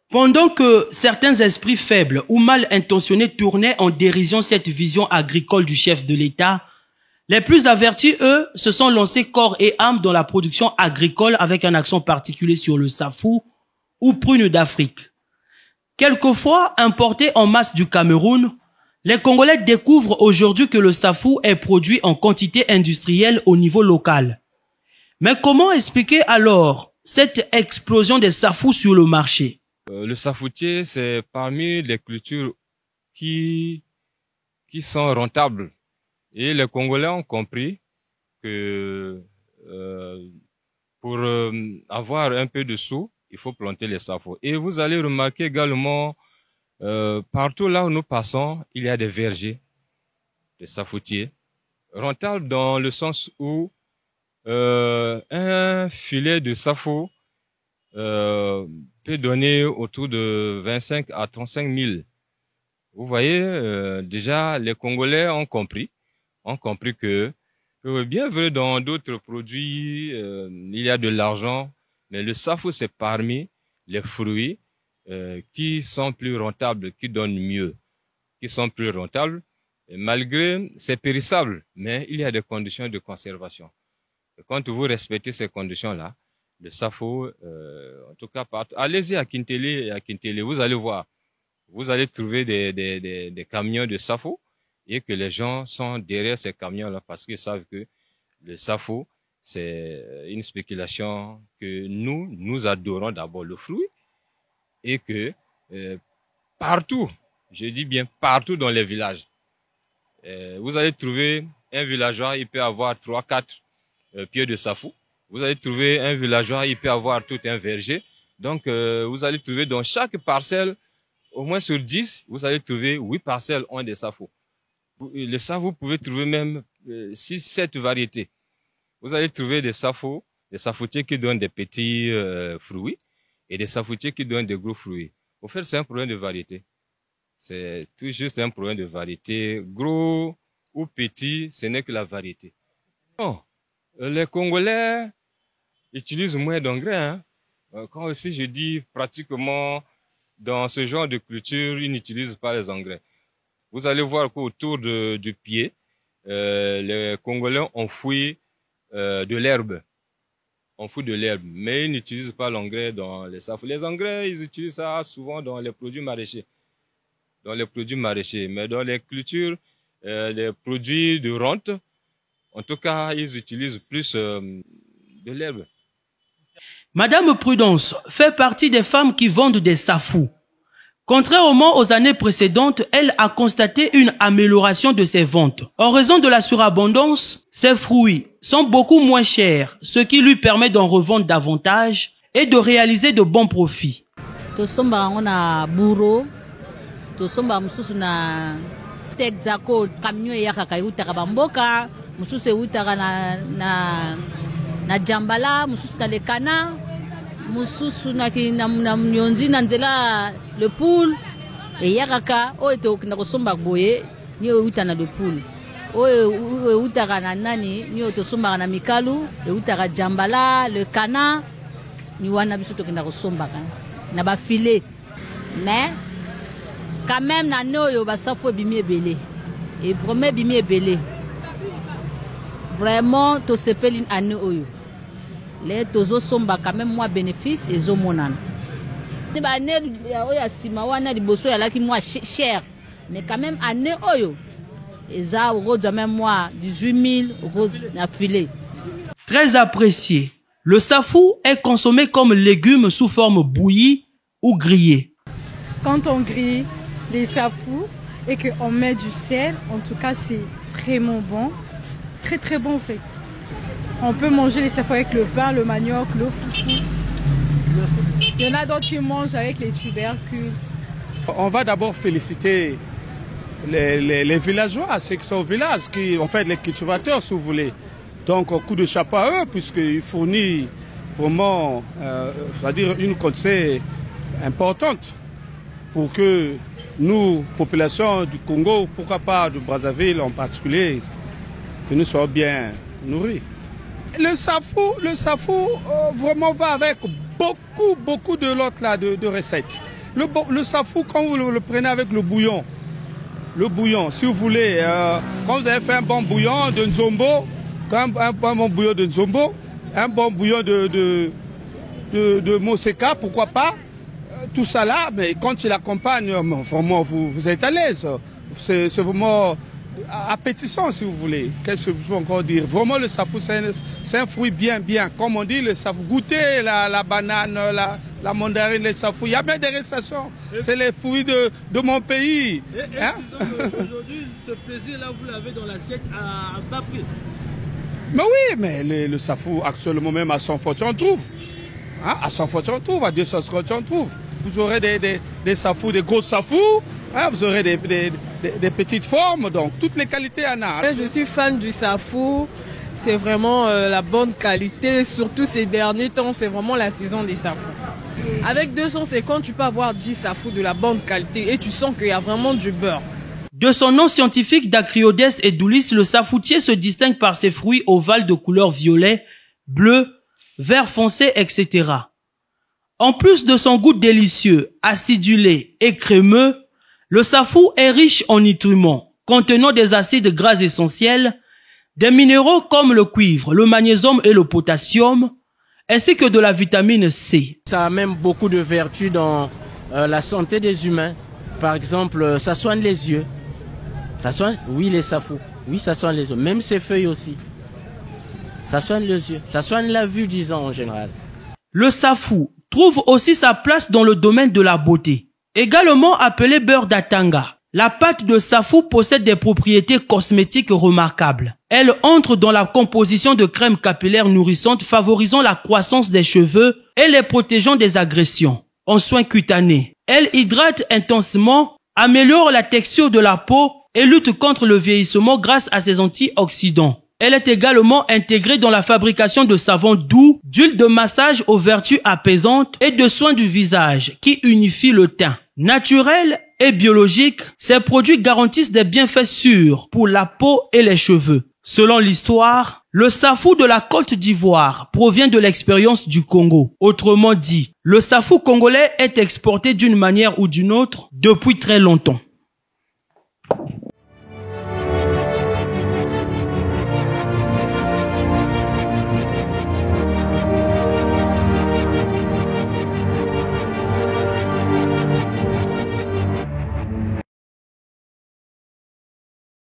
Pendant que certains esprits faibles ou mal intentionnés tournaient en dérision cette vision agricole du chef de l'État, les plus avertis, eux, se sont lancés corps et âme dans la production agricole avec un accent particulier sur le safou ou prune d'Afrique. Quelquefois importé en masse du Cameroun, les Congolais découvrent aujourd'hui que le safou est produit en quantité industrielle au niveau local. Mais comment expliquer alors cette explosion des safous sur le marché? Le safoutier, c'est parmi les cultures qui sont rentables. Et les Congolais ont compris que pour avoir un peu de sous, il faut planter les safous. Et vous allez remarquer également, partout là où nous passons, il y a des vergers, des safoutiers, rentables dans le sens où un filet de safou peut donner autour de 25 à 35 000. Vous voyez, déjà, les Congolais ont compris que bien vrai dans d'autres produits, il y a de l'argent, mais le safou, c'est parmi les fruits qui sont plus rentables, qui donnent mieux, qui sont plus rentables, et malgré c'est périssable, mais il y a des conditions de conservation. Et quand vous respectez ces conditions-là, le safou, en tout cas, allez-y à Kintélé, vous allez voir, vous allez trouver des camions de safou, et que les gens sont derrière ces camions-là parce qu'ils savent que le safou, c'est une spéculation que nous adorons d'abord le fruit et que partout, je dis bien partout dans les villages, vous allez trouver un villageois, il peut avoir 3-4 pieds de safou. Vous allez trouver un villageois, il peut avoir tout un verger. Donc, vous allez trouver dans chaque parcelle, au moins sur 10, vous allez trouver 8 parcelles ont des safous. Le safou, vous pouvez trouver même 6-7 variétés. Vous allez trouver des safous, des safoutiers qui donnent des petits fruits et des safoutiers qui donnent des gros fruits. Au fait, c'est un problème de variété. C'est tout juste un problème de variété. Gros ou petit, ce n'est que la variété. Bon, les Congolais utilisent moins d'engrais. Hein. Quand aussi je dis pratiquement dans ce genre de culture, ils n'utilisent pas les engrais. Vous allez voir qu'autour du pied, les Congolais ont fouillé de l'herbe. On fout de l'herbe, mais ils n'utilisent pas l'engrais dans les safous. Les engrais, ils utilisent ça souvent dans les produits maraîchers. Mais dans les cultures, les produits de rente, en tout cas, ils utilisent plus de l'herbe. Madame Prudence fait partie des femmes qui vendent des safous. Contrairement aux années précédentes, elle a constaté une amélioration de ses ventes. En raison de la surabondance, ses fruits sont beaucoup moins chers, ce qui lui permet d'en revendre davantage et de réaliser de bons profits. Tosomba on a bourreau, tosomba mususu na texaco camion ya kakayuta kabamboka, mususu utaka na jambala, mususu na lekana. Mususu na mnyonzi na nzela le poule et yakaka o eto na kosomba boye ni uta na le poule o uta na nani ni to somba na mikalu e uta jambala le kana ni wana biso to kenda kosomba na ba filet mais quand même na noyo ba safo bimi belé et vraiment bimi belé vraiment to sepelin ane oyo. Les tozo somba quand même moi bénéfice et zo monan. Ne ba ne oya sima wana liboso ya laki moi cher mais quand même année oyo eza ozo même moi 18 000 euros na filet. Très apprécié. Le safou est consommé comme légume sous forme bouillie ou grillée. Quand on grille les safous et qu'on met du sel, en tout cas c'est vraiment bon, très très bon en fait. On peut manger les safou avec le pain, le manioc, le foufou. Il y en a d'autres qui mangent avec les tubercules. On va d'abord féliciter les villageois, ceux qui sont au village, qui ont fait les cultivateurs si vous voulez. Donc coup de chapeau à eux puisqu'ils fournissent vraiment une quantité importante pour que nous, population du Congo, pourquoi pas de Brazzaville en particulier, que nous soyons bien nourris. Le safou vraiment va avec beaucoup de l'autre là de recettes. Le safou, quand vous le prenez avec le bouillon, si vous voulez, quand vous avez fait un bon bouillon de nzombo, un bon bouillon de nzombo, un bon bouillon de moseka, pourquoi pas, tout ça là, mais quand tu l'accompagnes, vraiment, vous êtes à l'aise. C'est vraiment appétissant, si vous voulez. Qu'est-ce que je peux encore dire? Vraiment, le safou, c'est un fruit bien. Comme on dit, le safou. Goûtez la banane, la mandarine, le safou. Il y a bien des restations. C'est les fruits de mon pays. Hein? Aujourd'hui, ce plaisir-là, vous l'avez dans l'assiette à bas prix. Mais oui, mais le safou, actuellement même à 100 fois, tu en trouves. Hein? À 100 fois, tu en trouves. À 250, tu en trouves. Vous aurez des safous, des gros safous. Hein? Vous aurez des petites formes. Donc, toutes les qualités en a. Je suis fan du safou. C'est vraiment la bonne qualité. Surtout ces derniers temps, c'est vraiment la saison des safous. Avec 250, tu peux avoir 10 safous de la bonne qualité. Et tu sens qu'il y a vraiment du beurre. De son nom scientifique Dacryodes edulis, le safoutier se distingue par ses fruits ovales de couleur violet, bleu, vert foncé, etc. En plus de son goût délicieux, acidulé et crémeux, le safou est riche en nutriments, contenant des acides gras essentiels, des minéraux comme le cuivre, le magnésium et le potassium, ainsi que de la vitamine C. Ça a même beaucoup de vertus dans la santé des humains. Par exemple, ça soigne les yeux. Ça soigne, oui, les safous. Oui, ça soigne les yeux. Même ses feuilles aussi. Ça soigne les yeux. Ça soigne la vue, disons, en général. Le safou trouve aussi sa place dans le domaine de la beauté. Également appelé beurre d'Atanga, la pâte de safou possède des propriétés cosmétiques remarquables. Elle entre dans la composition de crèmes capillaires nourrissantes favorisant la croissance des cheveux et les protégeant des agressions. En soins cutanés, elle hydrate intensément, améliore la texture de la peau et lutte contre le vieillissement grâce à ses antioxydants. Elle est également intégrée dans la fabrication de savons doux, d'huile de massage aux vertus apaisantes et de soins du visage qui unifient le teint. Naturels et biologiques, ces produits garantissent des bienfaits sûrs pour la peau et les cheveux. Selon l'histoire, le safou de la Côte d'Ivoire provient de l'expérience du Congo. Autrement dit, le safou congolais est exporté d'une manière ou d'une autre depuis très longtemps.